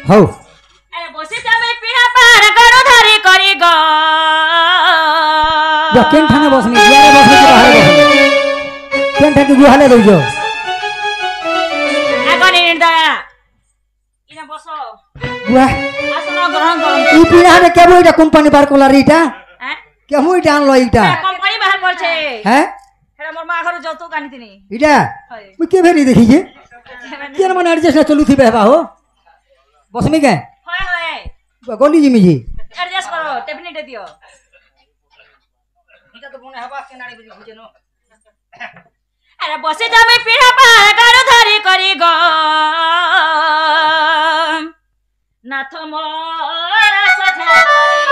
हो अरे बसे जामे पिहा पार गरो धरी करी ग जो केन ठाने बसनी जियारे बसनी के बाहर बसनी केन ठाके गुहाले दउजो आगनी इंदा इना बसो वाह आसनो ग्रहण करम ई पिहा रे केबो इटा कंपनी बार कोला रीटा हैं केमु इटा आनलो इटा कंपनी बाहर करछे हैं हेडा मोर मा घर जौतुक आनितिनी इटा मु के भेरी देखि जे केन मन एडजस्ट चलु थी बेबा हो बसमी के होय होय गोली जिमी जी एडजस्ट करो डेफिनेटली दियो इटा तो बुने हवा के नाड़ी बुझे नो अरे बसे जामे पिहा पार गरो धरी करी ग नाथ मोर सथे करी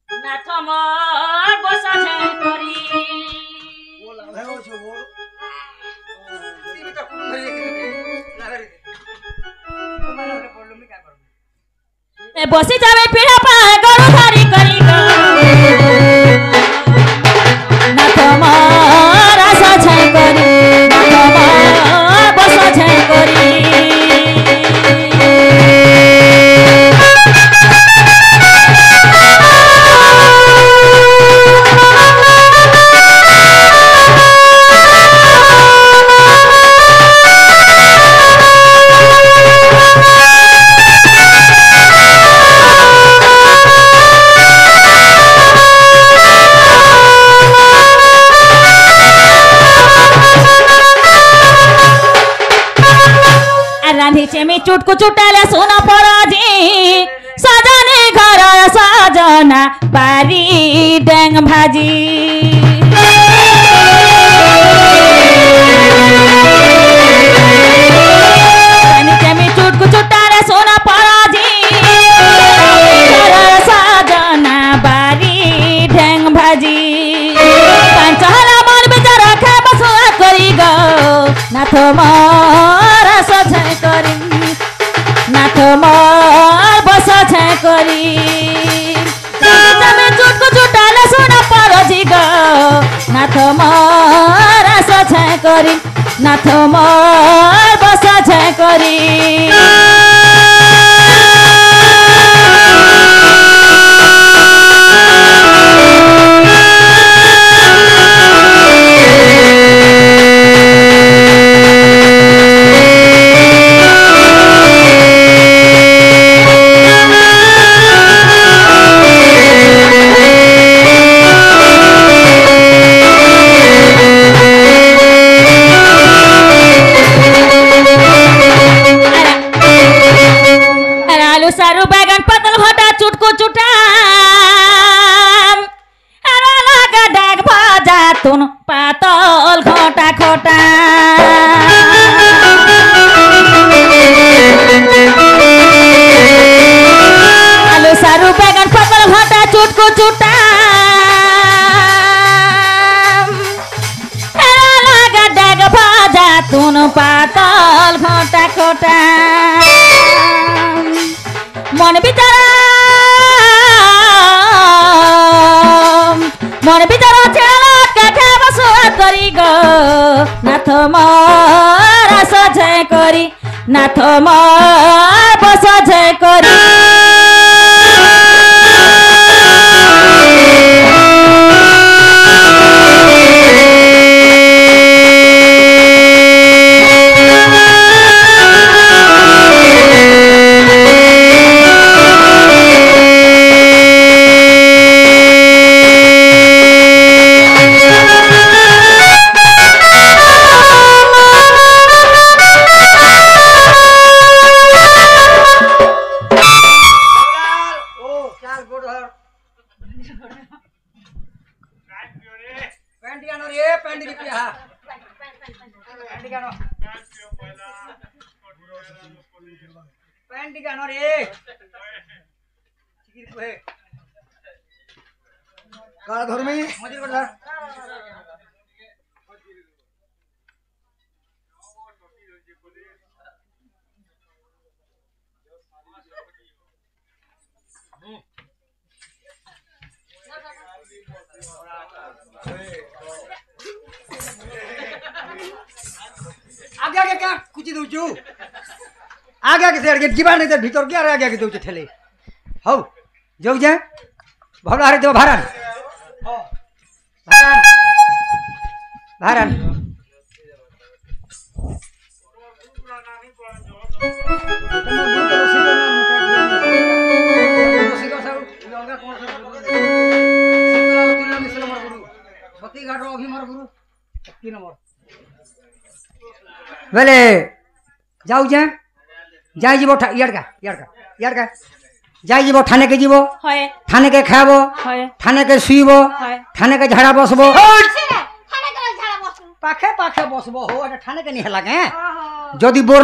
नाथ मोर बसा छे करी बोल आवे हो छो बोल टीवी तो कुन धरी के लागे तुम्हारे रे बोललो मी का करू ए बसे जामे पिहा पार गरो धरी करी ग नाथ मोर सथे करी नाथ मोर बसा छे करी में चुटकु चुटाले सोना पराजी सजने घर सजना बारी डेंग भाजी में चुटकु चुटाले सोना पराजी घर सजना बारी डेंग भाजी पंचहला मन बिचार रखे बसुआ करी गो नाथ मारा सझै करी नाथ मार बसा छे करी तमे चुटकु चुटाले सोना परजी गो नाथ मारा सझै करी नाथ मार बसा छे करी सारू बैगन पतल घोटा चुटकु चुटाम अरे लगा डाग भाजा तुन पातल घोटा खोटा आलू सारू बैगन पतल घोटा चुटकु चुटाम अरे लगा डाग भाजा तुन पातल घोटा खोटा मन बिचारा छेला काठा बसुआ करी गो नाथ मारा सझै करी नाथ मार बसा छे करी आगे आगे क्या कुछ दूजू आगे आगे से आगे जीवा नहीं तो भीतर के आगे आगे दउचे ठेले हौ जो जे भला हरे देव भारन भारन भारन बोले जाऊ जे যাই যাব ইয়ারকা যাই যাব থানেকে যাব হয় থানেকে খাব হয় থানেকে শুইব হয় থানেকে ঝাড়া বসব পাখে পাখে বসব হো এটা থানেকে নি হেলা কে যদি বোর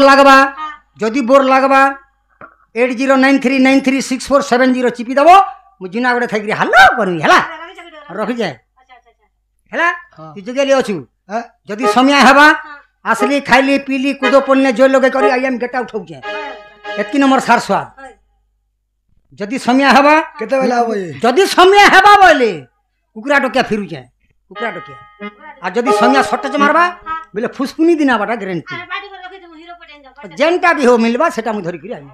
লাগবা 8093936470 চিপি দেব মু জিনা গড়ে থাকি হাল্লা করবি হেলা রখি যায় হেলা তুই জগেলি অছু যদি সময় হেবা আসলি খাইলি পিলি কুদো পন্নে জয় লগে করি আই এম গেট আউট হউছে এতকি নম্বর সার স্বাদ যদি সময় হেবা কেতে বেলা হবো যদি সময় হেবা বলে কুকুরা টকিয়া ফিরুছে কুকুরা টকিয়া আর যদি সময় শর্টেজ মারবা বলে ফুসকুনি দিনা বাটা গ্যারান্টি যেনটা বি হো মিলবা সেটা মু ধরি করি আইম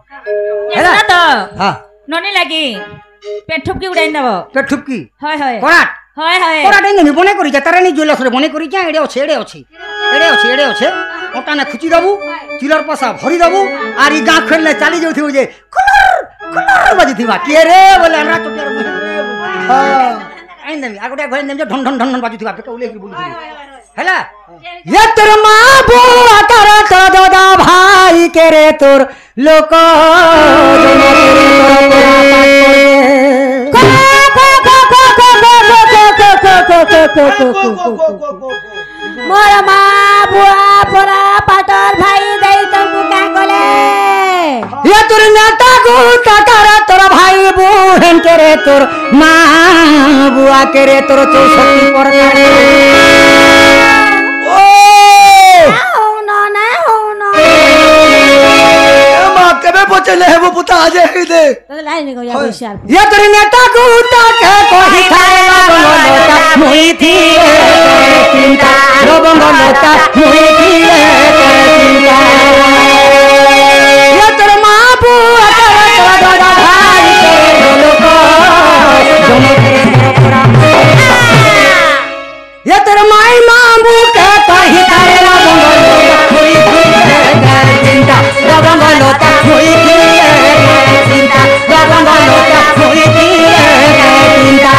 হেলা তো হ্যাঁ ননি লাগি পেট ঠুপকি উড়াই দেব পেট ঠুপকি হয় হয় করাট হয় হয় করাট এনে বনে করি যা তারানি জুয়েলার্স বনে করি যা এড়ে আছে ওটানে খুচি দেবু চিলর পয়সা ভরি দেবু আর ই গাঁ খেললে চালি যাউথিব যে খুলর বাজুথিবা কে রে বলে আমরা চটিয়ার মুহে হ্যাঁ আইন দেমি আগটা ঘরে নেম যে ঢন ঢন ঢন ঢন বাজুথিবা পেটা উলে কি বলুথিবি হেলা ये তোর মা বুয়া তারা তো দাদা ভাই কে রে তোর লোক मोर माँ बुआ पोरा पातर भाई दई तुमको क्या कोले ये तोर नेता को तारा तोर भाई बहन के रे तोर माँ बुआ के रे तोर 64 प्रकार कबे पहुंचले है वो पुता आ जाए दे लाइन में गया होशियार ये तोर नेता को ताके कोही खाएला बंगलोता मुई थी चिंता रो बंगलोता मुई थी चिंता ये तोर मां बुआ तारा दादा भाई के लोक दोनों तेरे पूरा ये तोर माई मामू के कोही खाएला बंगलोता मुई थी चिंता रो बंगलोता मुई थी चिंता रो बंगलोता मुई थी चिंता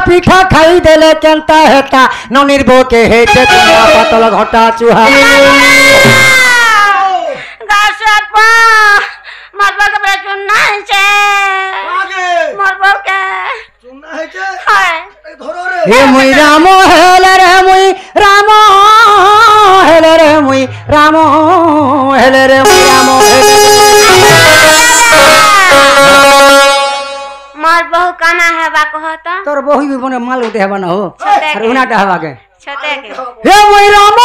পিঠা খাই দেলে কেনতা হেতা ননির বউকে হেতে তোমা পাতল ঘটা চুহা গাছাত পা মারবা কে বলে চুন্না হইছে आगे মারবা কে सुनना है के হয় ए धरो रे হে মুই রাম হেলে রে মুই রাম হেলে রে মুই রাম হেলে রে মুই রাম मार बहु काना है बा कहता তোর বহি বনে মাল উঠে হবা না হো আর উনাটা হবা কে छोटे के হে মুই রাম